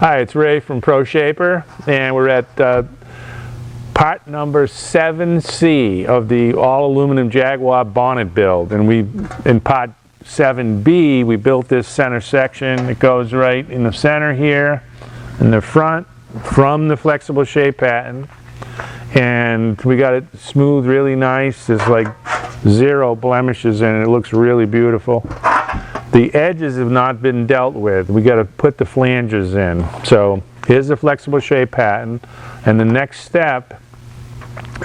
Hi, it's Ray from ProShaper, and we're at part number 7C of the all-aluminum Jaguar bonnet build. And in part 7B, we built this center section. It goes right in the center here, in the front, from the flexible shape pattern. And we got it smooth, really nice. There's like 0 blemishes in it. It looks really beautiful. The edges have not been dealt with. We got to put the flanges in. So here's the flexible shape pattern, and the next step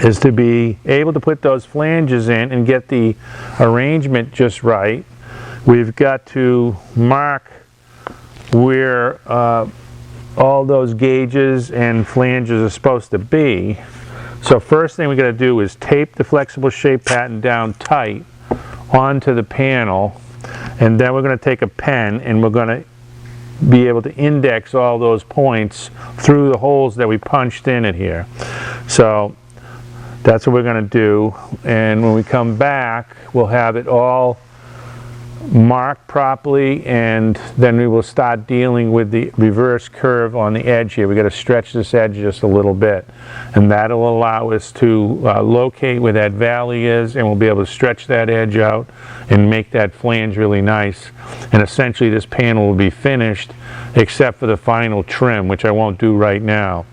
is to be able to put those flanges in and get the arrangement just right. We've got to mark where all those gauges and flanges are supposed to be. So first thing we got to do is tape the flexible shape pattern down tight onto the panel. And then we're going to take a pen and we're going to be able to index all those points through the holes that we punched in it here. So that's what we're going to do. And when we come back, we'll have it all marked properly, and then we will start dealing with the reverse curve on the edge here. We got to stretch this edge just a little bit, and that'll allow us to locate where that valley is, and we'll be able to stretch that edge out and make that flange really nice. And essentially this panel will be finished except for the final trim, which I won't do right now.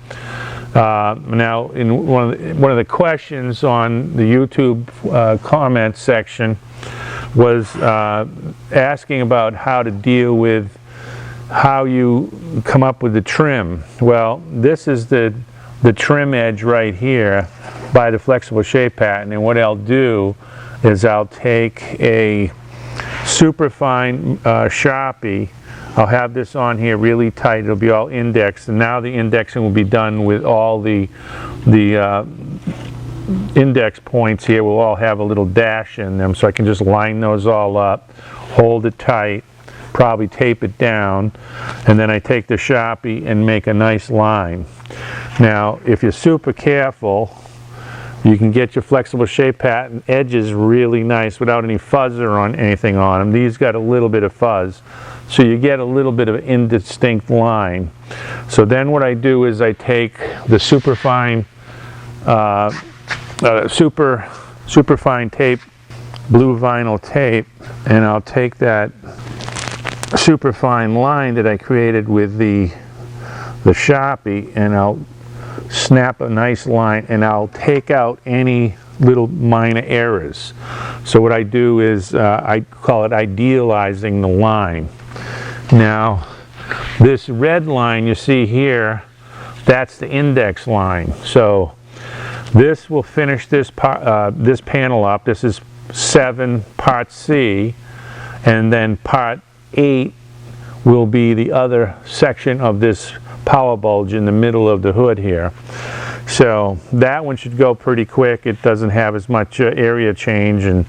Now, in one of the questions on the YouTube comment section was asking about how to deal with how you come up with the trim. Well, this is the trim edge right here by the flexible shape pattern, and what I'll do is I'll take a superfine Sharpie. I'll have this on here really tight. It'll be all indexed, and now the indexing will be done with all the index points here. Will all have a little dash in them, so I can just line those all up, hold it tight, probably tape it down, and then I take the Sharpie and make a nice line. Now, if you're super careful, you can get your flexible shape pattern edges really nice without any fuzz or anything on them. These got a little bit of fuzz, so you get a little bit of an indistinct line. So then what I do is I take the superfine super fine tape, blue vinyl tape, and I'll take that super fine line that I created with the Sharpie, and I'll snap a nice line, and I'll take out any little minor errors. So what I do is I call it idealizing the line. Now this red line you see here, that's the index line. So this will finish this panel up. This is 7 part C, and then part 8 will be the other section of this power bulge in the middle of the hood here. So that one should go pretty quick. It doesn't have as much area change and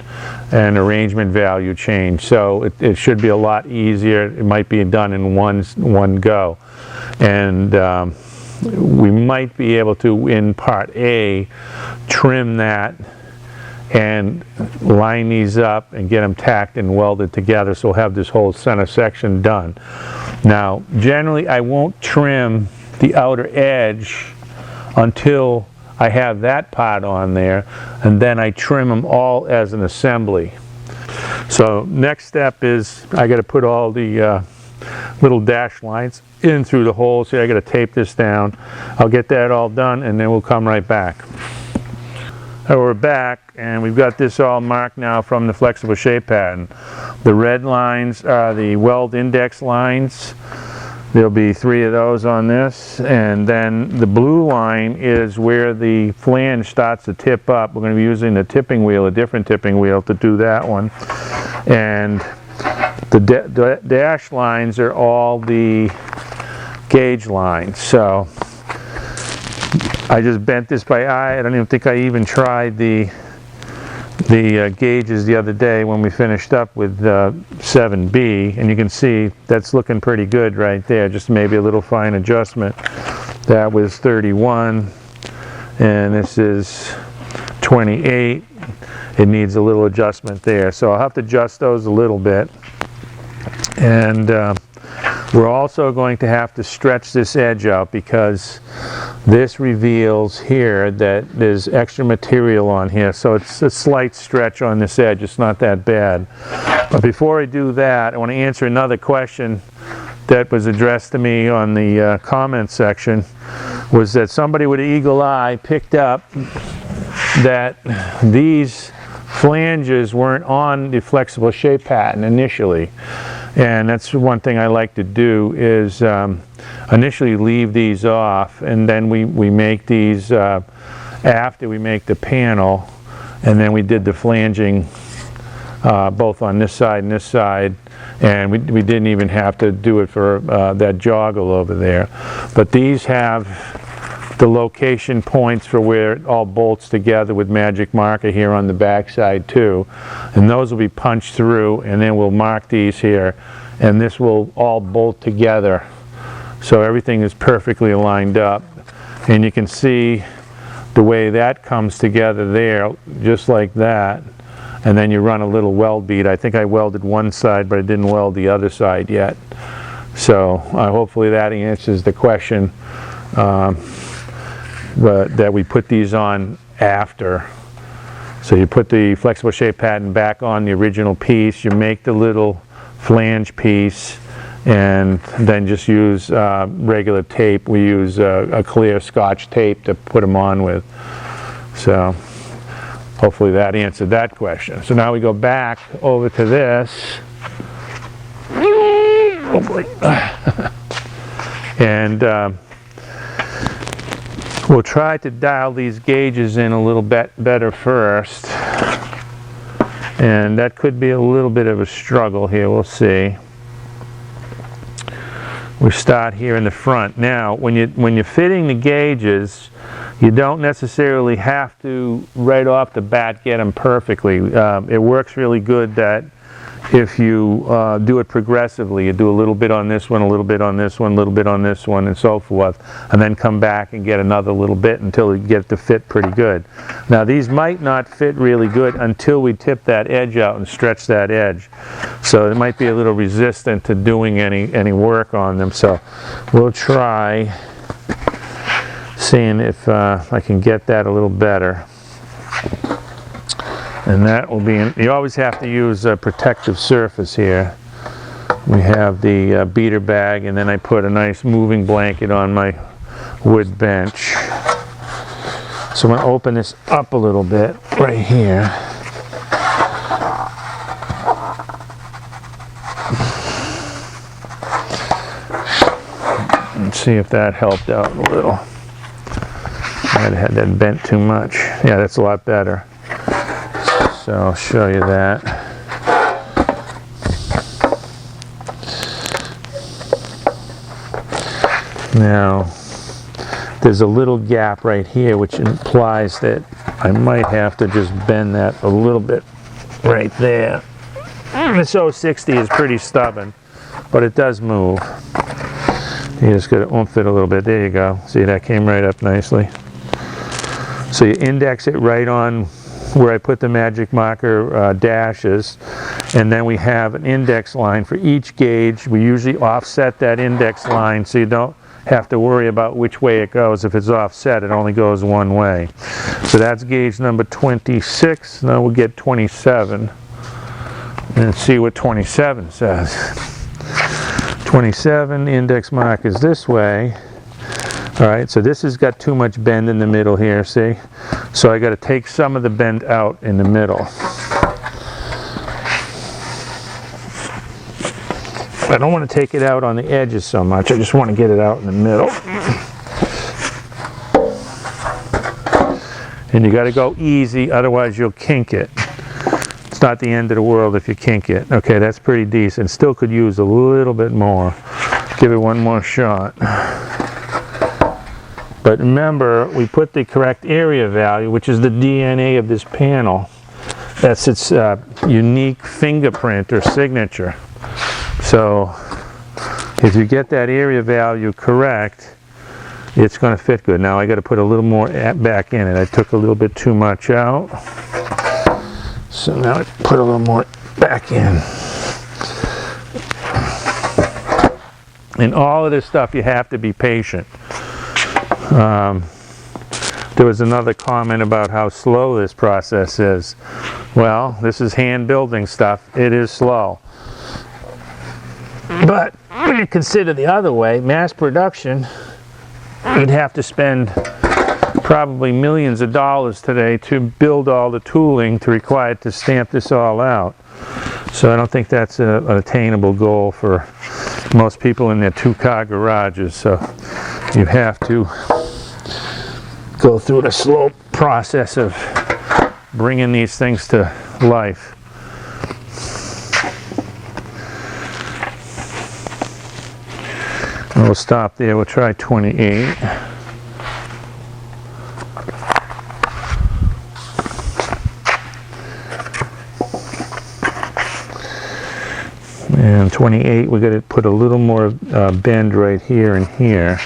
arrangement value change, so it should be a lot easier. It might be done in one go, and we might be able to, in part A, trim that and line these up and get them tacked and welded together, so we'll have this whole center section done. Now, generally I won't trim the outer edge until I have that part on there, and then I trim them all as an assembly. So next step is I got to put all the little dash lines in through the holes here. I got to tape this down. I'll get that all done, and then we'll come right back. So we're back, and we've got this all marked now from the flexible shape pattern. The red lines are the weld index lines. There'll be 3 of those on this, and then the blue line is where the flange starts to tip up. We're going to be using the tipping wheel, a different tipping wheel, to do that one. And the dash lines are all the gauge lines. So I just bent this by eye. I don't even think I even tried the gauges the other day when we finished up with 7B, and you can see that's looking pretty good right there. Just maybe a little fine adjustment. That was 31, and this is 28. It needs a little adjustment there, so I'll have to adjust those a little bit. And We're also going to have to stretch this edge out because this reveals here that there's extra material on here, so it's a slight stretch on this edge. It's not that bad. But before I do that, I want to answer another question that was addressed to me on the comment section. Was that somebody with an eagle eye picked up that these flanges weren't on the flexible shape pattern initially. And that's one thing I like to do is initially leave these off, and then we make these after we make the panel, and then we did the flanging both on this side and this side, and we didn't even have to do it for that joggle over there. But these have the location points for where it all bolts together with magic marker here on the back side too, and those will be punched through, and then we'll mark these here, and this will all bolt together so everything is perfectly lined up. And you can see the way that comes together there, just like that, and then you run a little weld bead. I think I welded one side, but I didn't weld the other side yet. So hopefully that answers the question. That we put these on after. So you put the flexible shape pattern back on the original piece, you make the little flange piece, and then just use regular tape. We use a clear Scotch tape to put them on with. So hopefully that answered that question. So now we go back over to this. Oh boy. And we'll try to dial these gauges in a little bit better first, and that could be a little bit of a struggle here. We'll see. We start here in the front. Now when you're fitting the gauges, you don't necessarily have to right off the bat get them perfectly. It works really good that if you do it progressively, you do a little bit on this one, a little bit on this one, a little bit on this one, and so forth, and then come back and get another little bit until you get it to fit pretty good. Now these might not fit really good until we tip that edge out and stretch that edge, so it might be a little resistant to doing any work on them. So we'll try seeing if I can get that a little better. And that will be, you always have to use a protective surface here. We have the beater bag, and then I put a nice moving blanket on my wood bench. So I'm going to open this up a little bit right here. And see if that helped out a little. Might have had that bent too much. Yeah, that's a lot better. So I'll show you that. Now, there's a little gap right here which implies that I might have to just bend that a little bit right there. This 060 is pretty stubborn, but it does move. You just got to oomph it a little bit. There you go. See, that came right up nicely. So you index it right on where I put the magic marker dashes, and then we have an index line for each gauge. We usually offset that index line so you don't have to worry about which way it goes. If it's offset, it only goes one way. So that's gauge number 26. Now we'll get 27 and see what 27 says. 27, index mark is this way. Alright, so this has got too much bend in the middle here, see? So I got to take some of the bend out in the middle. I don't want to take it out on the edges so much, I just want to get it out in the middle. And you got to go easy, otherwise you'll kink it. It's not the end of the world if you kink it. Okay, that's pretty decent. Still could use a little bit more. Give it one more shot. But remember, we put the correct area value, which is the DNA of this panel. That's its unique fingerprint or signature. So if you get that area value correct, it's going to fit good. Now I got to put a little more back in it. I took a little bit too much out. So now I put a little more back in. And all of this stuff, you have to be patient. There was another comment about how slow this process is. Well, this is hand building stuff. It is slow. But when you consider the other way, mass production, you'd have to spend probably millions of dollars today to build all the tooling required to stamp this all out. So I don't think that's an attainable goal for most people in their two-car garages. So you have to go through the slow process of bringing these things to life. And we'll stop there. We'll try 28. And 28, we're going to put a little more bend right here and here.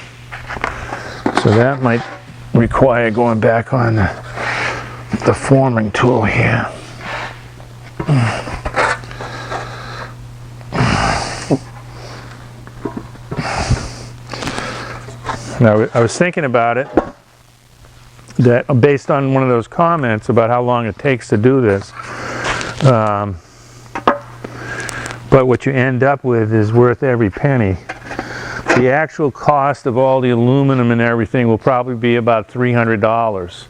So that might require going back on the forming tool here. Now, I was thinking about it, that based on one of those comments about how long it takes to do this, but what you end up with is worth every penny. The actual cost of all the aluminum and everything will probably be about $300.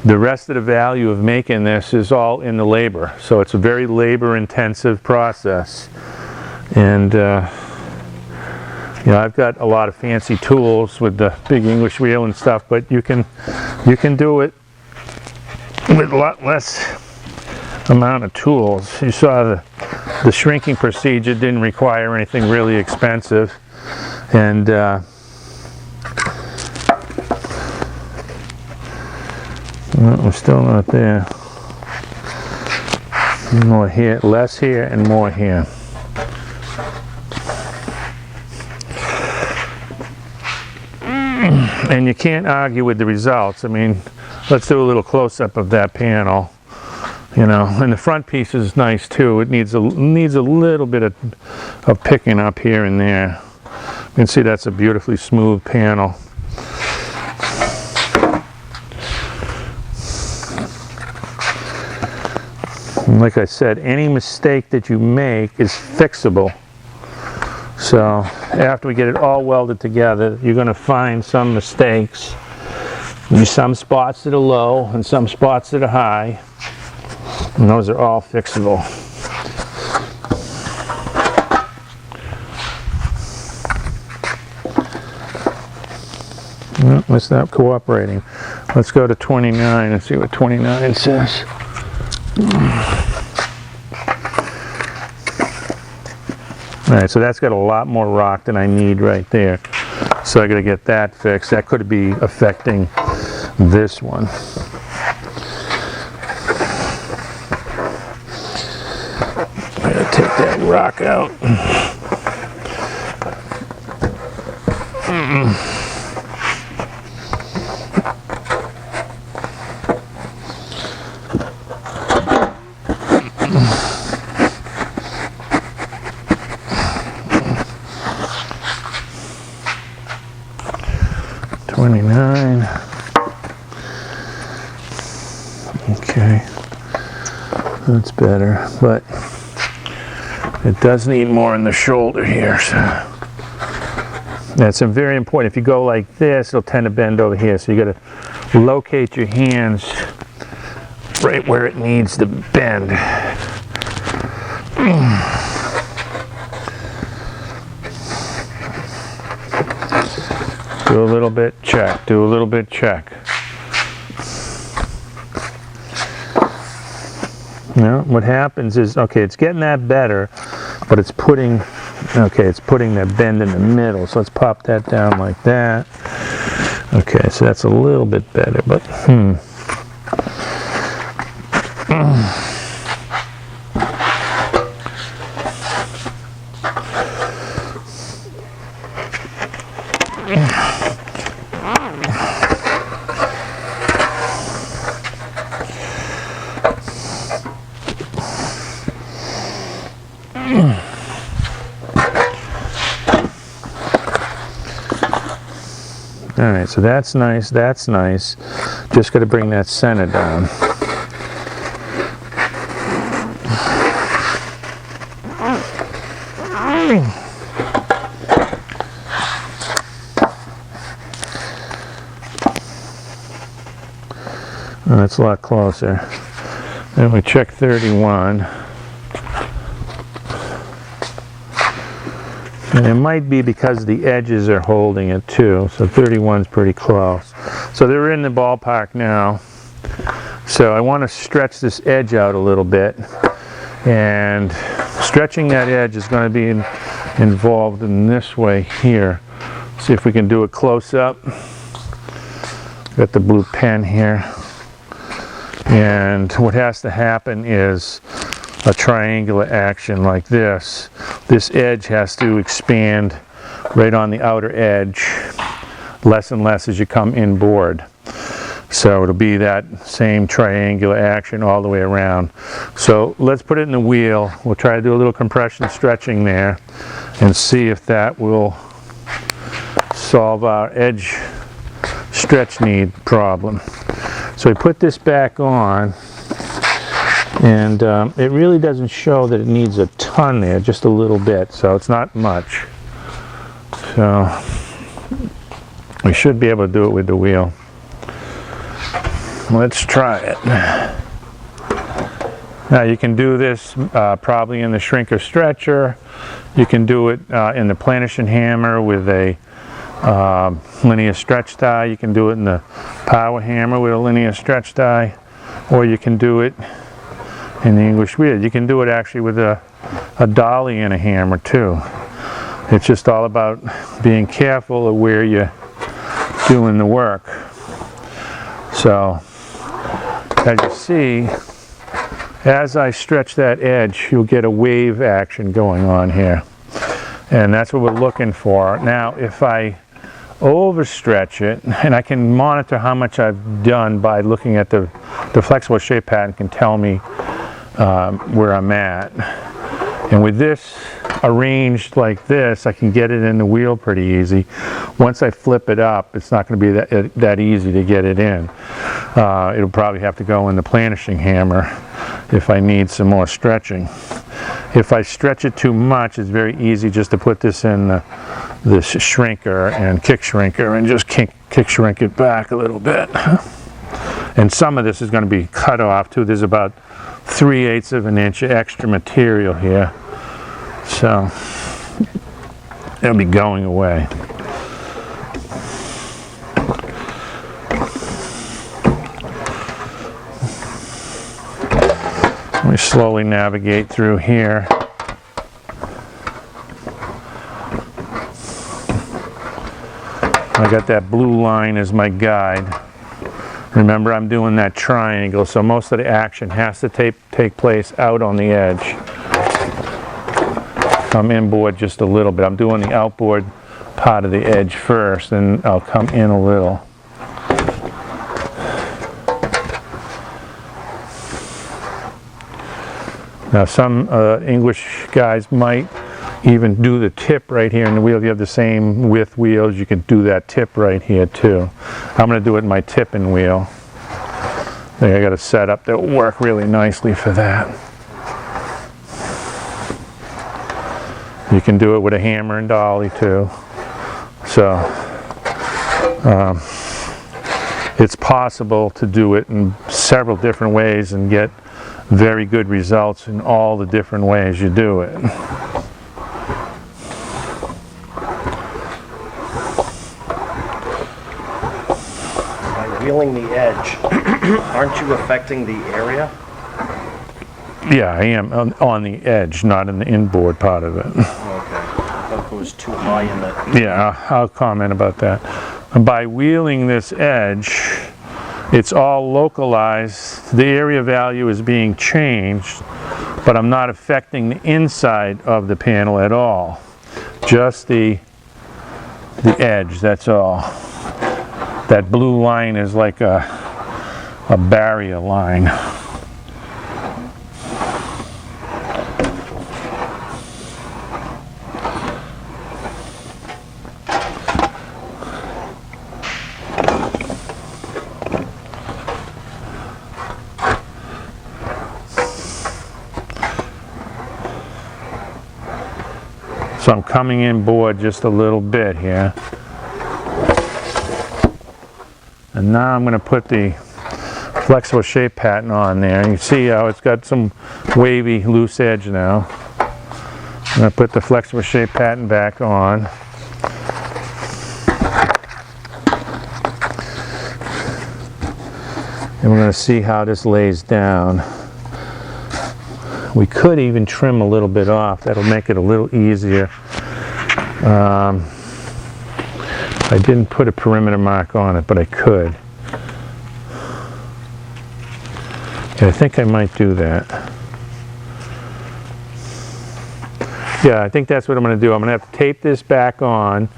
The rest of the value of making this is all in the labor. So it's a very labor-intensive process. And you know, I've got a lot of fancy tools with the big English wheel and stuff, but you can do it with a lot less amount of tools. You saw the shrinking procedure didn't require anything really expensive. And well, we're still not there. More here, less here, and more here. And you can't argue with the results. I mean, let's do a little close-up of that panel. You know, and the front piece is nice too. It needs a little bit of picking up here and there. You can see that's a beautifully smooth panel. And like I said, any mistake that you make is fixable. So after we get it all welded together, you're going to find some mistakes. There's some spots that are low and some spots that are high. And those are all fixable. Well, it's not cooperating. Let's go to 29 and see what 29 says. Alright, so that's got a lot more rock than I need right there. So I got to get that fixed. That could be affecting this one. I got to take that rock out. Okay, that's better, but it does need more in the shoulder here. So that's very important. If you go like this, it'll tend to bend over here. So you got to locate your hands right where it needs to bend. Do a little bit, check. Do a little bit, check. Now, what happens is, okay, it's getting that better, but it's putting, okay, it's putting that bend in the middle. So let's pop that down like that. Okay, so that's a little bit better, but All right, so that's nice, that's nice. Just got to bring that center down. Oh, that's a lot closer. Then we check 31. And it might be because the edges are holding it too, so 31's pretty close. So they're in the ballpark now. So I want to stretch this edge out a little bit. And stretching that edge is going to be involved in this way here. See if we can do it close up. Got the blue pen here. And what has to happen is a triangular action like this. This edge has to expand right on the outer edge, less and less as you come inboard. So it'll be that same triangular action all the way around. So let's put it in the wheel. We'll try to do a little compression stretching there and see if that will solve our edge stretch need problem. So we put this back on, and it really doesn't show that it needs a ton there, just a little bit, so it's not much. So we should be able to do it with the wheel. Let's try it. Now you can do this probably in the shrinker stretcher. You can do it in the planishing hammer with a linear stretch die. You can do it in the power hammer with a linear stretch die, or you can do it in the English wheel. You can do it actually with a dolly and a hammer too. It's just all about being careful of where you're doing the work. So as you see, as I stretch that edge, you'll get a wave action going on here, and that's what we're looking for. Now if I overstretch it, and I can monitor how much I've done by looking at the flexible shape pattern, can tell me where I'm at. And with this arranged like this, I can get it in the wheel pretty easy. Once I flip it up, it's not going to be that easy to get it in. It'll probably have to go in the planishing hammer if I need some more stretching. If I stretch it too much, it's very easy just to put this in this shrinker and kick shrinker and just kick shrink it back a little bit. And some of this is going to be cut off too. There's about 3/8 of an inch of extra material here, so it'll be going away. Let me slowly navigate through here. I got that blue line as my guide. Remember, I'm doing that triangle, so most of the action has to take place out on the edge. Come inboard just a little bit. I'm doing the outboard part of the edge first, and I'll come in a little. Now some English guys might even do the tip right here in the wheel. If you have the same width wheels, you can do that tip right here too. I'm going to do it in my tipping wheel. I think I got a setup that will work really nicely for that. You can do it with a hammer and dolly too. So it's possible to do it in several different ways and get very good results in all the different ways you do it. Wheeling the edge, aren't you affecting the area? Yeah, I am on the edge, not in the inboard part of it. Okay, I thought it was too high in the... Yeah, I'll comment about that. And by wheeling this edge, it's all localized. The area value is being changed, but I'm not affecting the inside of the panel at all. Just the edge, that's all. That blue line is like a barrier line. So I'm coming in board just a little bit here. And now I'm going to put the flexible shape pattern on there. And you see how it's got some wavy, loose edge now. I'm going to put the flexible shape pattern back on. And we're going to see how this lays down. We could even trim a little bit off. That'll make it a little easier. I didn't put a perimeter mark on it, but I could. Yeah, I think I might do that. Yeah, I think that's what I'm going to do. I'm going to have to tape this back on,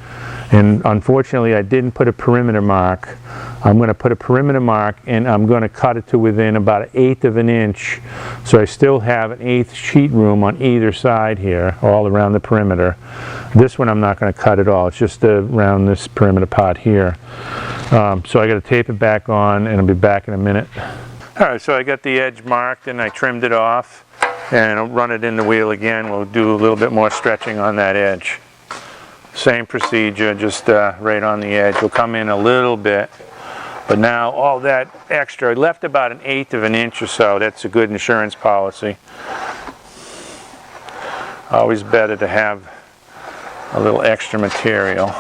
and unfortunately I didn't put a perimeter mark. I'm going to put a perimeter mark, and I'm going to cut it to within about 1/8 of an inch, so I still have an 1/8 sheet room on either side here, all around the perimeter. This one I'm not going to cut at all. It's just around this perimeter part here. So I got to tape it back on, and I'll be back in a minute. All right, so I got the edge marked, and I trimmed it off, and I'll run it in the wheel again. We'll do a little bit more stretching on that edge. Same procedure, just right on the edge. We'll come in a little bit. But now all that extra, I left about 1/8 of an inch or so. That's a good insurance policy. Always better to have a little extra material.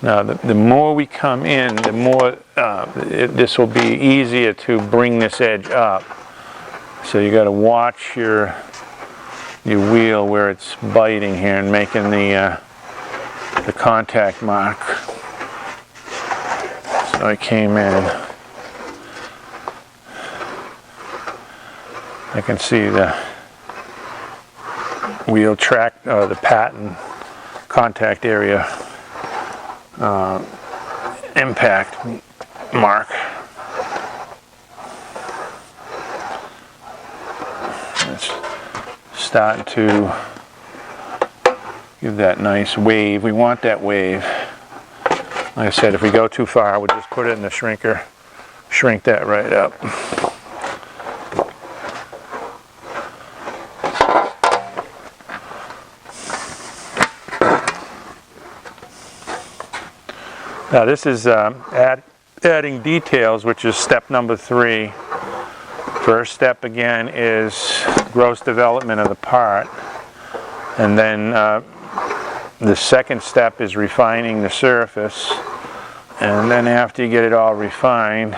Now the more we come in, the more this will be easier to bring this edge up. So you got to watch your wheel where it's biting here and making the contact mark. So I came in. I can see the wheel track, the pattern contact area impact mark. It's starting to give that nice wave. We want that wave. Like I said, if we go too far, we'll just put it in the shrinker, shrink that right up. Now this is adding details, which is step number 3. First step again is gross development of the part, and then the second step is refining the surface, and then after you get it all refined,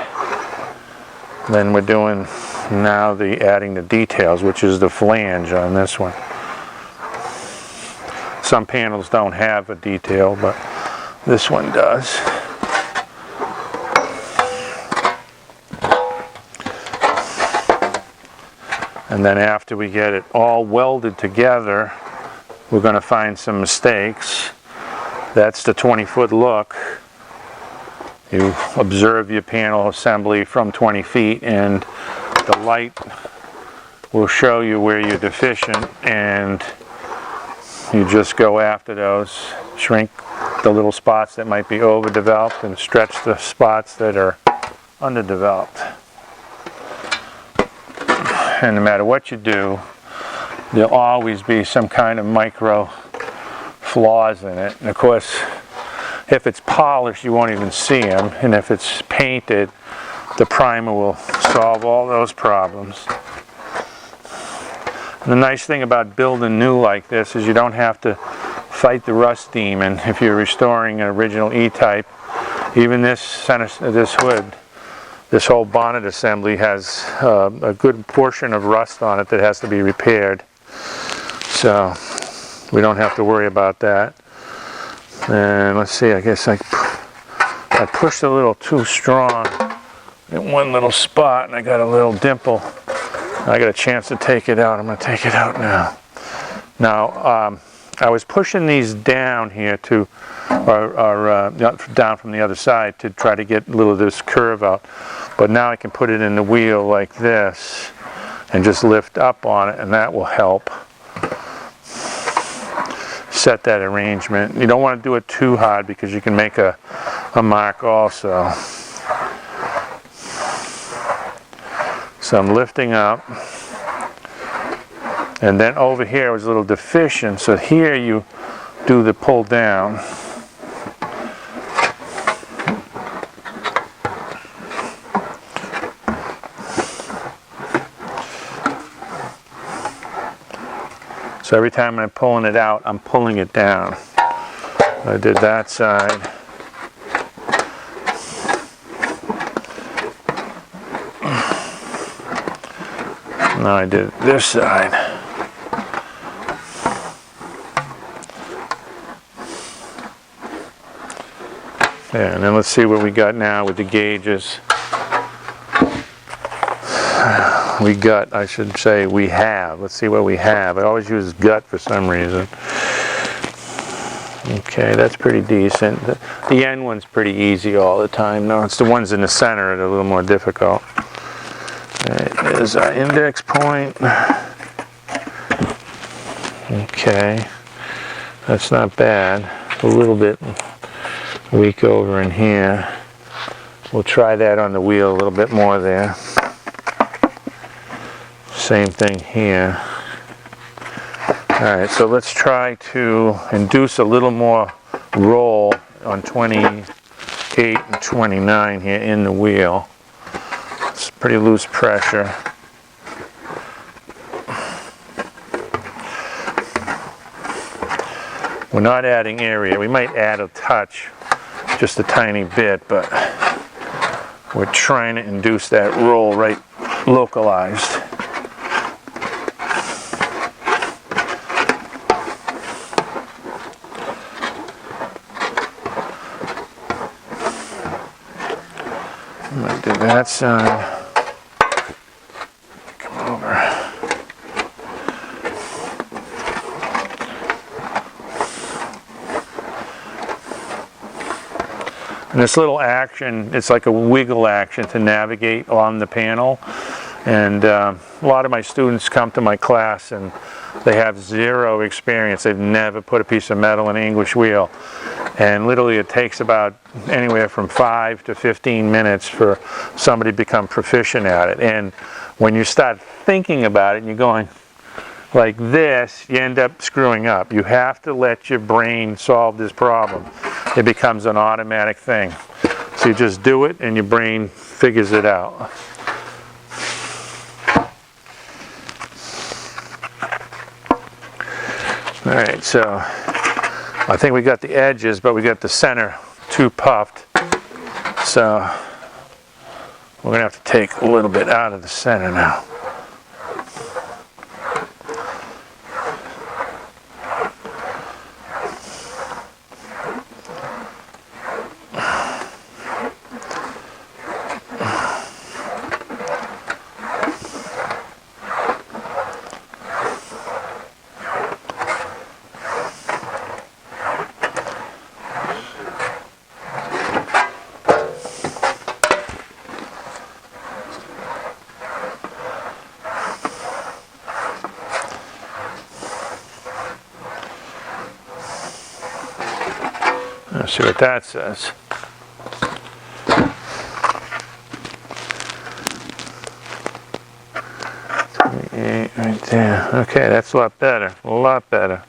then we're doing now adding the details, which is the flange on this one. Some panels don't have a detail, but this one does. And then after we get it all welded together, we're going to find some mistakes. That's the 20-foot look. You observe your panel assembly from 20 feet, and the light will show you where you're deficient, and you just go after those. Shrink the little spots that might be overdeveloped and stretch the spots that are underdeveloped. And no matter what you do, there'll always be some kind of micro flaws in it. And of course, if it's polished, you won't even see them. And if it's painted, the primer will solve all those problems. And the nice thing about building new like this is you don't have to fight the rust demon. If you're restoring an original E-Type, even this hood, this whole bonnet assembly has a good portion of rust on it that has to be repaired. So we don't have to worry about that. And let's see, I guess I pushed a little too strong in one little spot, and I got a little dimple. I got a chance to take it out. I'm going to take it out now. Now, I was pushing these down here to, down from the other side to try to get a little of this curve out. But now I can put it in the wheel like this and just lift up on it, and that will help set that arrangement. You don't want to do it too hard because you can make a mark also. So I'm lifting up. And then over here was a little deficient, so here you do the pull down. So every time I'm pulling it out, I'm pulling it down. I did that side. Now I did this side. Yeah, and then let's see what we got now with the gauges. We got, I should say, we have. Let's see what we have. I always use gut for some reason. Okay, that's pretty decent. The end one's pretty easy all the time. No, it's the ones in the center that are a little more difficult. Right, there's our index point. Okay, that's not bad. A little bit weak over in here. We'll try that on the wheel a little bit more there. Same thing here. Alright, so let's try to induce a little more roll on 28 and 29 here in the wheel. It's pretty loose pressure. We're not adding area. We might add a touch, just a tiny bit, but we're trying to induce that roll right localized. I'm going to do that side. Come over. And this little action, it's like a wiggle action to navigate on the panel. And a lot of my students come to my class and they have zero experience. They've never put a piece of metal in an English wheel. And literally it takes about anywhere from 5 to 15 minutes for somebody to become proficient at it. And when you start thinking about it and you're going like this, you end up screwing up. You have to let your brain solve this problem. It becomes an automatic thing. So you just do it and your brain figures it out. Alright, so I think we got the edges, but we got the center too puffed. So we're going to have to take a little bit out of the center now. Let's see what that says. Right there. Okay, that's a lot better. A lot better.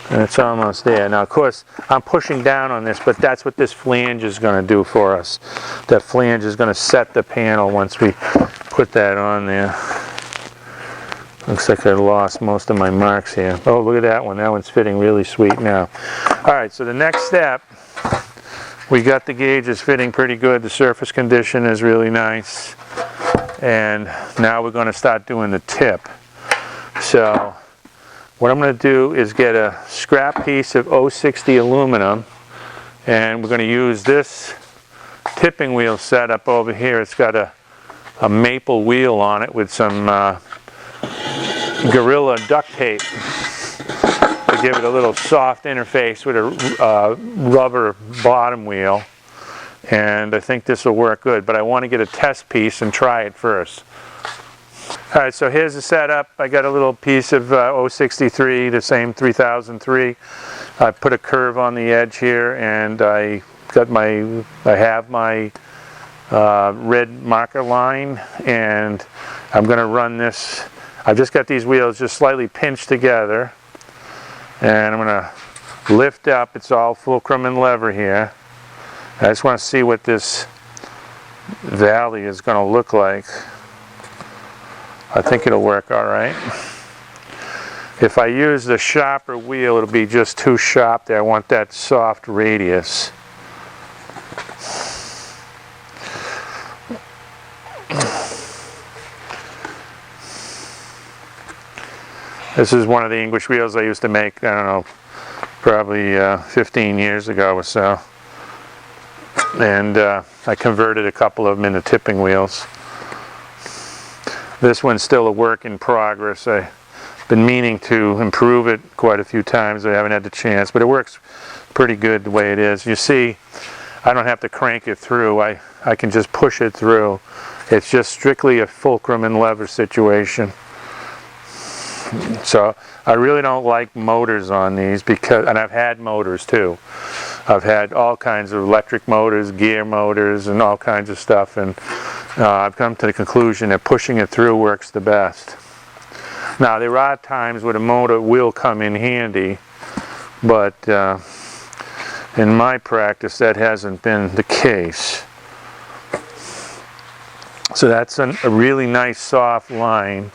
And it's almost there. Now, of course, I'm pushing down on this, but that's what this flange is going to do for us. That flange is going to set the panel once we put that on there. Looks like I lost most of my marks here. Oh, look at that one. That one's fitting really sweet now. All right, so the next step, we got the gauges fitting pretty good. The surface condition is really nice. And now we're going to start doing the tip. So what I'm going to do is get a scrap piece of 060 aluminum, and we're going to use this tipping wheel setup over here. It's got a maple wheel on it with some Gorilla duct tape to give it a little soft interface with a rubber bottom wheel. And I think this will work good, but I want to get a test piece and try it first. Alright, so here's the setup. I got a little piece of 063, the same 3003. I put a curve on the edge here, and I have my red marker line, and I'm going to run this. I've just got these wheels just slightly pinched together, and I'm going to lift up. It's all fulcrum and lever here. I just want to see what this valley is going to look like. I think it'll work all right. If I use the sharper wheel, it'll be just too sharp there. I want that soft radius. This is one of the English wheels I used to make, I don't know, probably 15 years ago or so. And I converted a couple of them into tipping wheels. This one's still a work in progress. I've been meaning to improve it quite a few times. I haven't had the chance, but it works pretty good the way it is. You see, I don't have to crank it through. I can just push it through. It's just strictly a fulcrum and lever situation. So I really don't like motors on these because, and I've had motors too. I've had all kinds of electric motors, gear motors, and all kinds of stuff, and I've come to the conclusion that pushing it through works the best. Now there are times where the motor will come in handy, but in my practice that hasn't been the case. So that's a really nice soft line,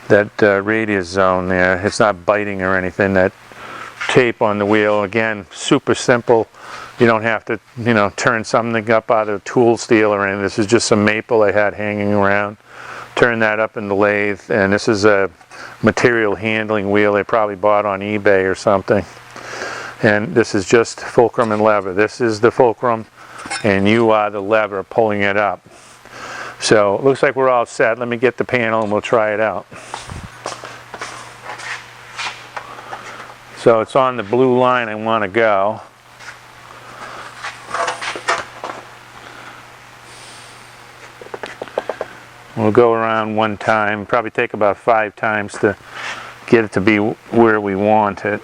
that radius zone there. It's not biting or anything. That tape on the wheel, again, super simple. You don't have to, you know, turn something up out of tool steel or anything. This is just some maple I had hanging around. Turn that up in the lathe, and this is a material handling wheel they probably bought on eBay or something. And this is just fulcrum and lever. This is the fulcrum, and you are the lever pulling it up. So it looks like we're all set. Let me get the panel and we'll try it out. So it's on the blue line I want to go. We'll go around one time, probably take about 5 times to get it to be where we want it.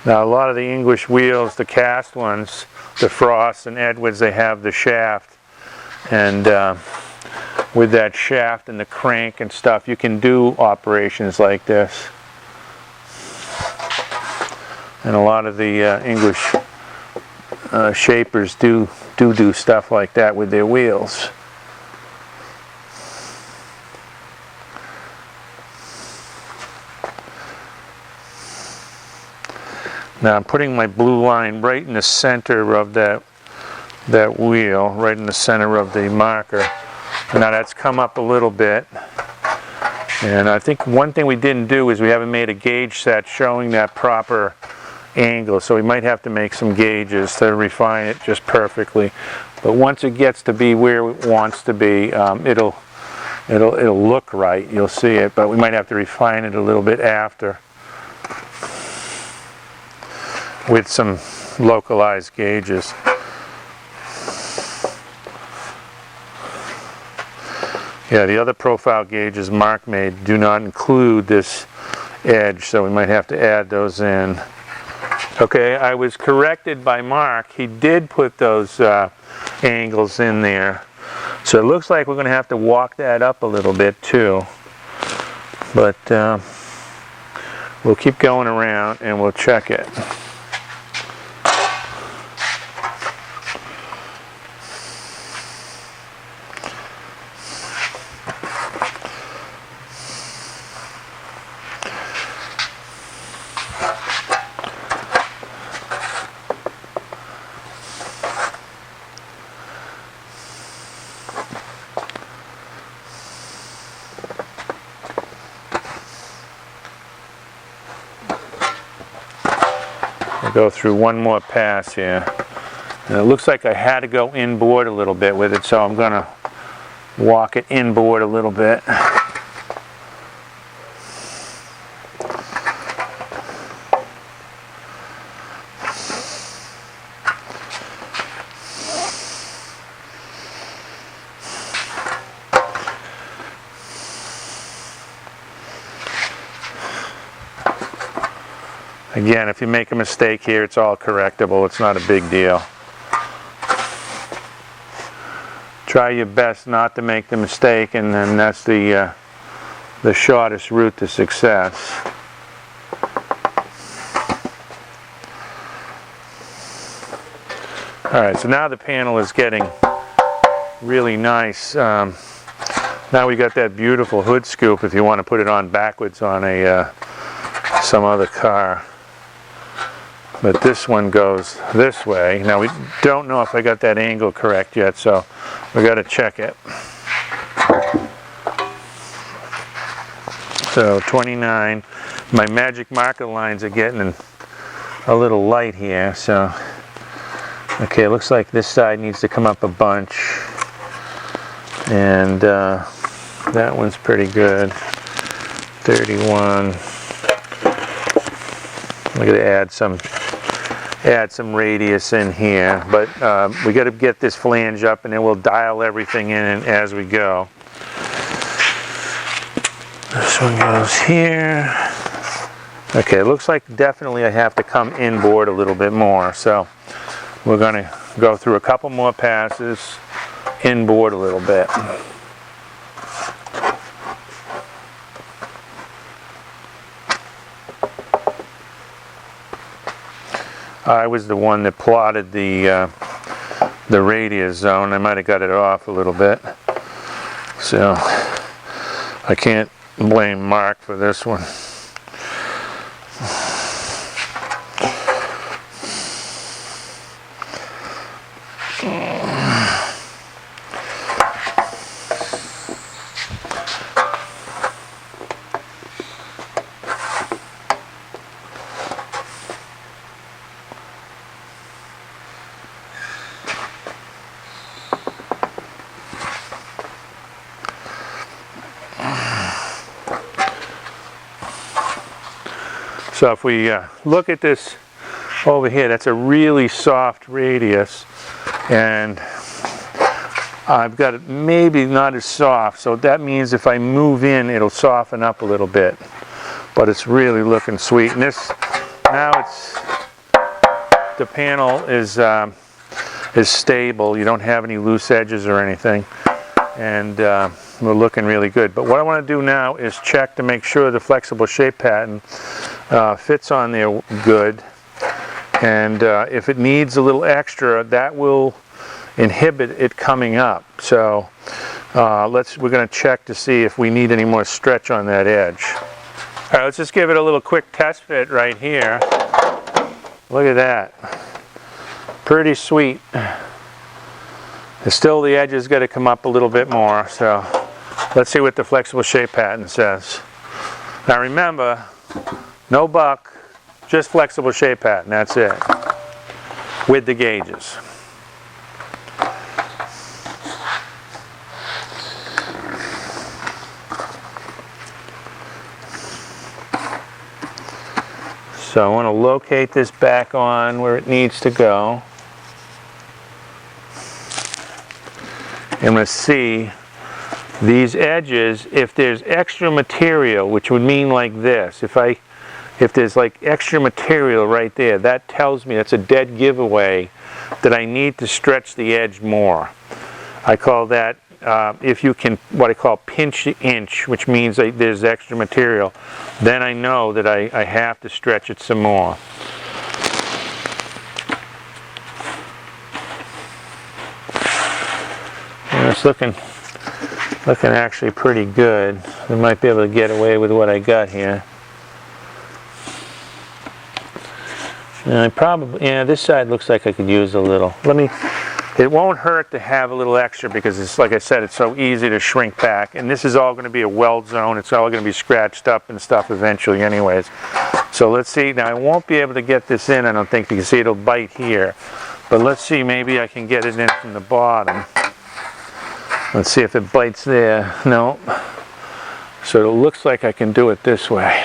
Now a lot of the English wheels, the cast ones, the Frost and Edwards, they have the shaft, and with that shaft and the crank and stuff, you can do operations like this. And a lot of the English shapers do stuff like that with their wheels. Now I'm putting my blue line right in the center of that wheel, right in the center of the marker. Now that's come up a little bit. And I think one thing we didn't do is we haven't made a gauge set showing that proper angle. So we might have to make some gauges to refine it just perfectly. But once it gets to be where it wants to be, it'll look right. You'll see it, but we might have to refine it a little bit after, with some localized gauges. Yeah, the other profile gauges Mark made do not include this edge, so we might have to add those in. Okay, I was corrected by Mark. He did put those angles in there. So it looks like we're going to have to walk that up a little bit too. But we'll keep going around and we'll check it. Go through one more pass here. And it looks like I had to go inboard a little bit with it, so I'm going to walk it inboard a little bit. Again, if you make a mistake here, it's all correctable. It's not a big deal. Try your best not to make the mistake, and then that's the shortest route to success. Alright, so now the panel is getting really nice. Now we got that beautiful hood scoop if you want to put it on backwards on some other car. But this one goes this way. Now we don't know if I got that angle correct yet, so we got to check it. So 29. My magic marker lines are getting a little light here, so okay, it looks like this side needs to come up a bunch, and that one's pretty good. 31. I'm going to add some radius in here, but we got to get this flange up, and then we'll dial everything in as we go. This one goes here. Okay, it looks like definitely I have to come inboard a little bit more, so we're going to go through a couple more passes, inboard a little bit. I was the one that plotted the radius zone. I might have got it off a little bit, so I can't blame Mark for this one. So if we look at this over here, that's a really soft radius, and I've got it maybe not as soft, so that means if I move in, it'll soften up a little bit. But it's really looking sweet. And this, now it's, the panel is stable. You don't have any loose edges or anything, and we're looking really good. But what I want to do now is check to make sure the flexible shape pattern fits on there good, and if it needs a little extra, that will inhibit it coming up. So we're going to check to see if we need any more stretch on that edge. All right, let's just give it a little quick test fit right here. Look at that, pretty sweet. Still, the edge has got to come up a little bit more, so let's see what the flexible shape pattern says. Now remember, no buck, just flexible shape pattern, that's it, with the gauges. So I want to locate this back on where it needs to go. And let's see these edges, if there's extra material, which would mean like this, if there's like extra material right there, that tells me that's a dead giveaway that I need to stretch the edge more. I call that, if you can, what I call pinch the inch, which means that there's extra material, then I know that I have to stretch it some more. And it's looking actually pretty good. I might be able to get away with what I got here. And I probably, yeah, this side looks like I could use a little. It won't hurt to have a little extra because it's, like I said, it's so easy to shrink back. And this is all going to be a weld zone. It's all going to be scratched up and stuff eventually anyways. So let's see. Now I won't be able to get this in, I don't think. You can see it'll bite here. But let's see, maybe I can get it in from the bottom. Let's see if it bites there. No. So it looks like I can do it this way.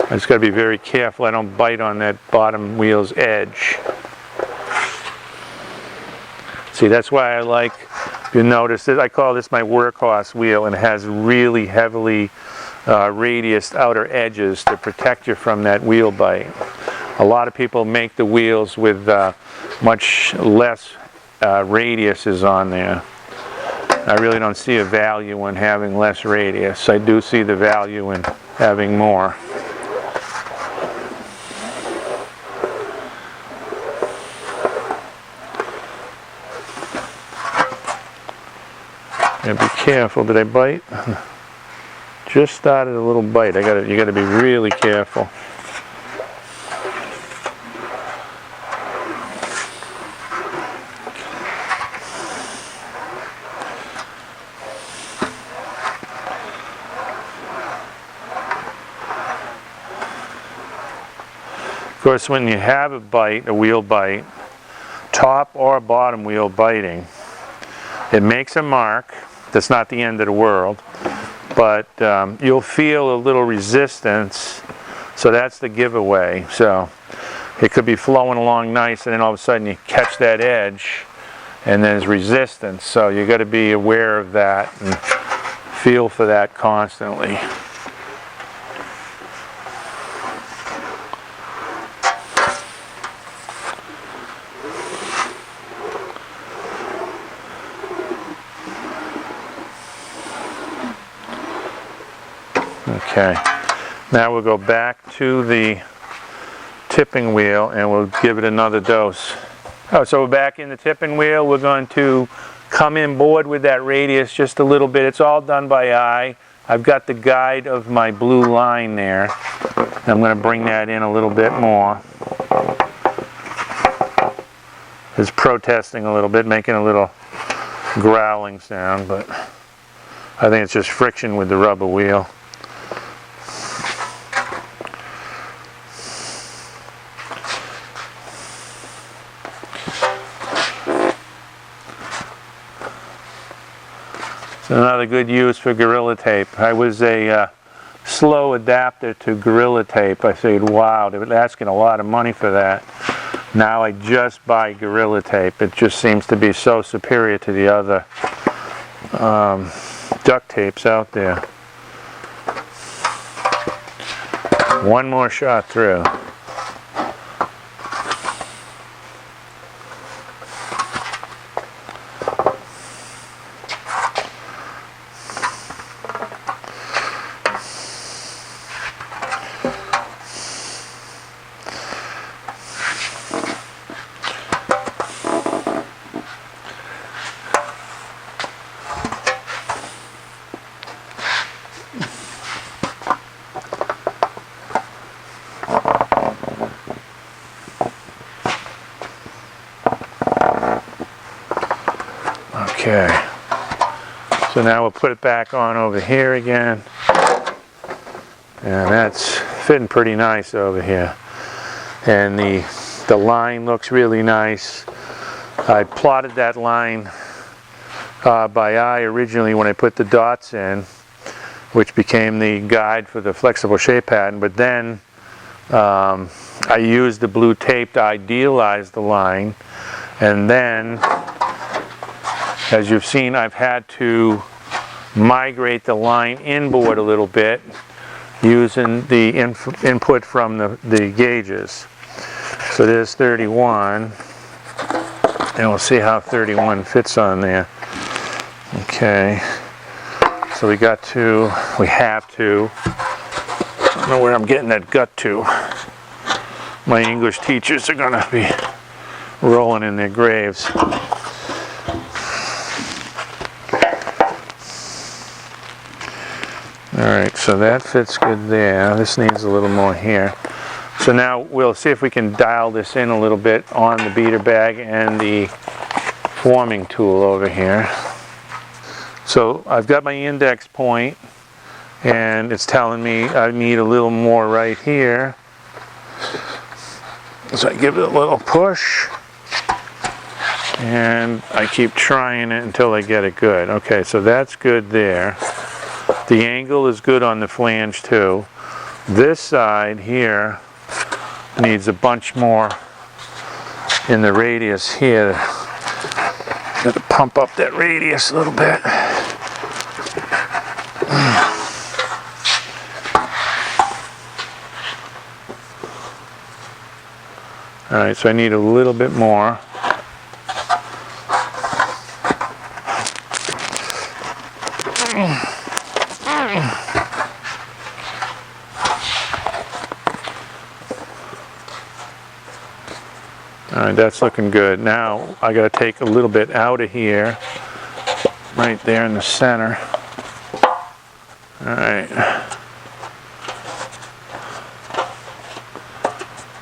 I just got to be very careful I don't bite on that bottom wheel's edge. See, that's why I like If you notice it, I call this my workhorse wheel, and it has really heavily radiused outer edges to protect you from that wheel bite. A lot of people make the wheels with much less radiuses on there. I really don't see a value in having less radius. I do see the value in having more. And be careful. Did I bite? Just started a little bite. You gotta be really careful. Of course, when you have a bite, a wheel bite, top or bottom wheel biting, it makes a mark. That's not the end of the world, but you'll feel a little resistance, so that's the giveaway. So it could be flowing along nice, and then all of a sudden you catch that edge, and there's resistance. So you got to be aware of that and feel for that constantly. Okay, now we'll go back to the tipping wheel and we'll give it another dose. Oh, so we're back in the tipping wheel. We're going to come in board with that radius just a little bit. It's all done by eye. I've got the guide of my blue line there. I'm going to bring that in a little bit more. It's protesting a little bit, making a little growling sound, but I think it's just friction with the rubber wheel. It's another good use for Gorilla Tape. I was a slow adapter to Gorilla Tape. I said, wow, they were asking a lot of money for that. Now I just buy Gorilla Tape. It just seems to be so superior to the other duct tapes out there. One more shot through. Okay, so now we'll put it back on over here again, and that's fitting pretty nice over here, and the line looks really nice. I plotted that line by eye originally when I put the dots in, which became the guide for the flexible shape pattern, but then I used the blue tape to idealize the line, and then as you've seen, I've had to migrate the line inboard a little bit using the input from the gauges. So there's 31, and we'll see how 31 fits on there. Okay, so we have to, I don't know where I'm getting that gut to. My English teachers are going to be rolling in their graves. Alright, so that fits good there. This needs a little more here. So now we'll see if we can dial this in a little bit on the beater bag and the forming tool over here. So I've got my index point, and it's telling me I need a little more right here. So I give it a little push, and I keep trying it until I get it good. Okay, so that's good there. The angle is good on the flange too. This side here needs a bunch more in the radius here. Got to pump up that radius a little bit. All right, so I need a little bit more. All right, that's looking good. Now I got to take a little bit out of here, right there in the center. All right.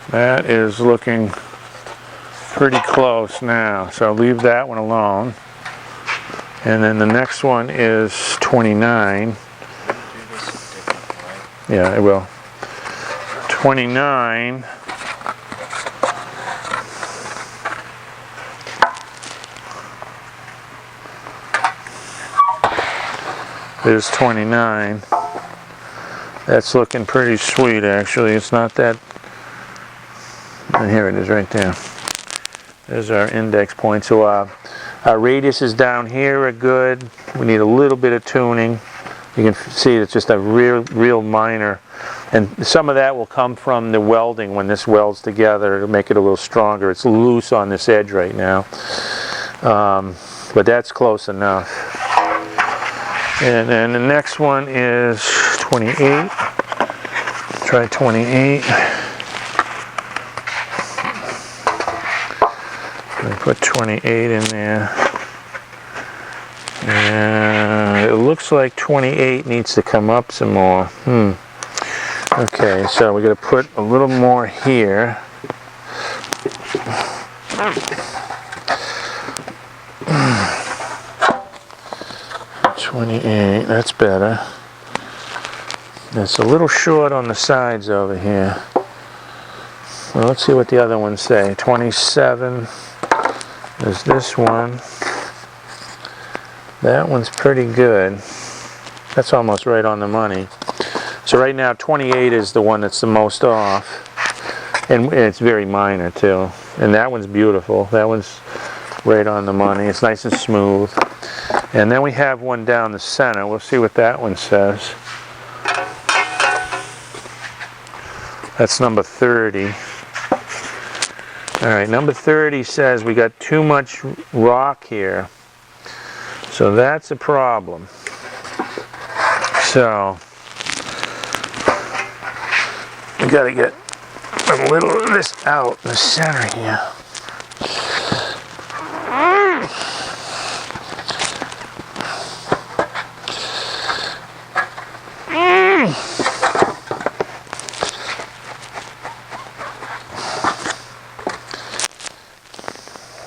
That is looking pretty close now, so leave that one alone. And then the next one is 29. Yeah, it will. 29. There's 29. That's looking pretty sweet, actually. It's not that. And here it is right there. There's our index point. So our radiuses down here are good. We need a little bit of tuning. You can see it's just a real minor. And some of that will come from the welding when this welds together to make it a little stronger. It's loose on this edge right now. But that's close enough. And then the next one is 28. Try 28. Put 28 in there. And it looks like 28 needs to come up some more. Okay, so we're going to put a little more here. $28, that's better. It's a little short on the sides over here. Well, let's see what the other ones say. 27. There's this one. That one's pretty good. That's almost right on the money. So right now 28 is the one that's the most off. And it's very minor too. And that one's beautiful. That one's right on the money. It's nice and smooth. And then we have one down the center. We'll see what that one says. That's number 30. All right, number 30 says we got too much rock here. So that's a problem. So we got to get a little of this out in the center here.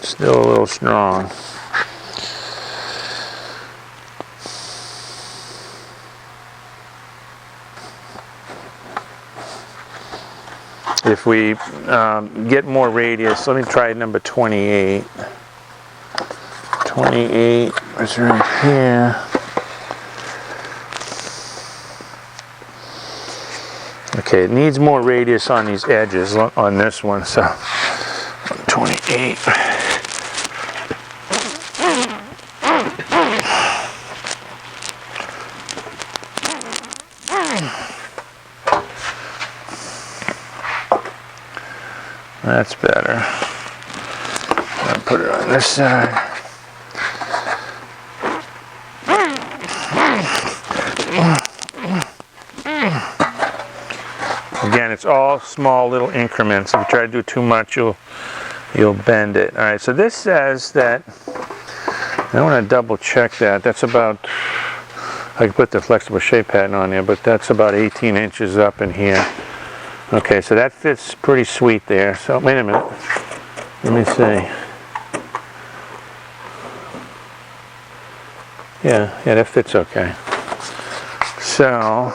Still a little strong. If we get more radius, let me try number 28. 28 is right here. Okay, it needs more radius on these edges on this one, so 28. That's better. I'll put it on this side. Again, it's all small little increments. If you try to do too much, you'll bend it. All right, so this says that, I want to double check that. That's about, I can put the flexible shape pattern on there, but that's about 18 inches up in here. Okay, so that fits pretty sweet there. So, wait a minute. Let me see. Yeah, that fits okay. So,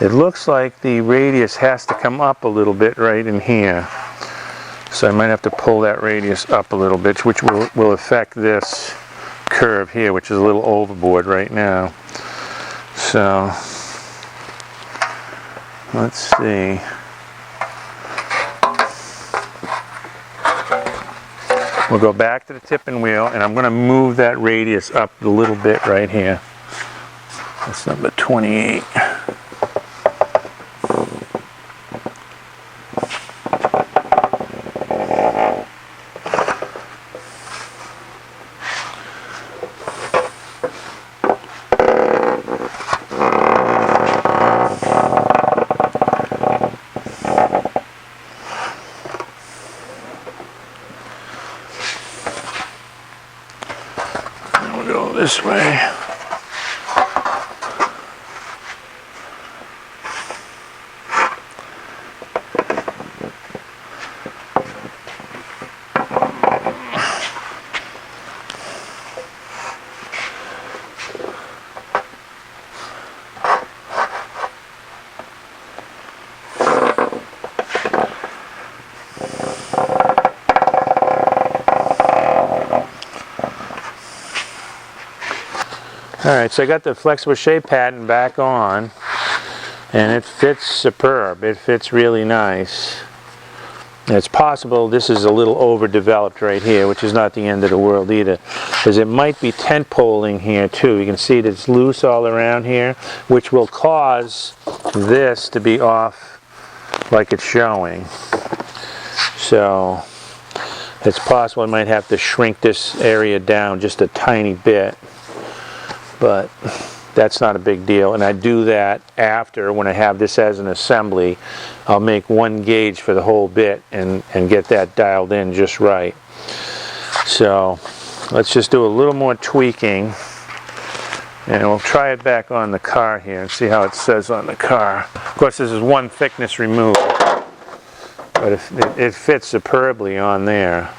it looks like the radius has to come up a little bit right in here. So I might have to pull that radius up a little bit, which will affect this curve here, which is a little overboard right now. So, let's see. We'll go back to the tipping wheel, and I'm going to move that radius up a little bit right here. That's number 28. We'll go this way. Alright, so I got the flexible shape pattern back on, and it fits superb. It fits really nice. And it's possible this is a little overdeveloped right here, which is not the end of the world either, because it might be tent poling here too. You can see that it's loose all around here, which will cause this to be off like it's showing. So it's possible I might have to shrink this area down just a tiny bit. But that's not a big deal, and I do that after, when I have this as an assembly. I'll make one gauge for the whole bit and get that dialed in just right. So let's just do a little more tweaking, and we'll try it back on the car here and see how it says on the car. Of course, this is one thickness removed, but it fits superbly on there.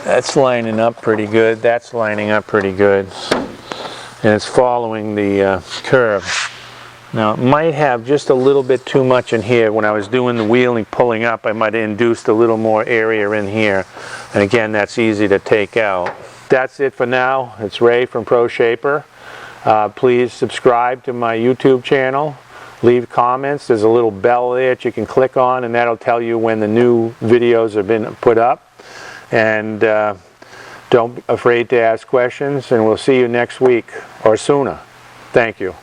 That's lining up pretty good. That's lining up pretty good. And it's following the curve. Now, it might have just a little bit too much in here. When I was doing the wheeling, pulling up, I might have induced a little more area in here. And again, that's easy to take out. That's it for now. It's Ray from ProShaper. Please subscribe to my YouTube channel. Leave comments. There's a little bell there that you can click on, and that'll tell you when the new videos have been put up. And don't be afraid to ask questions, and we'll see you next week or sooner. Thank you.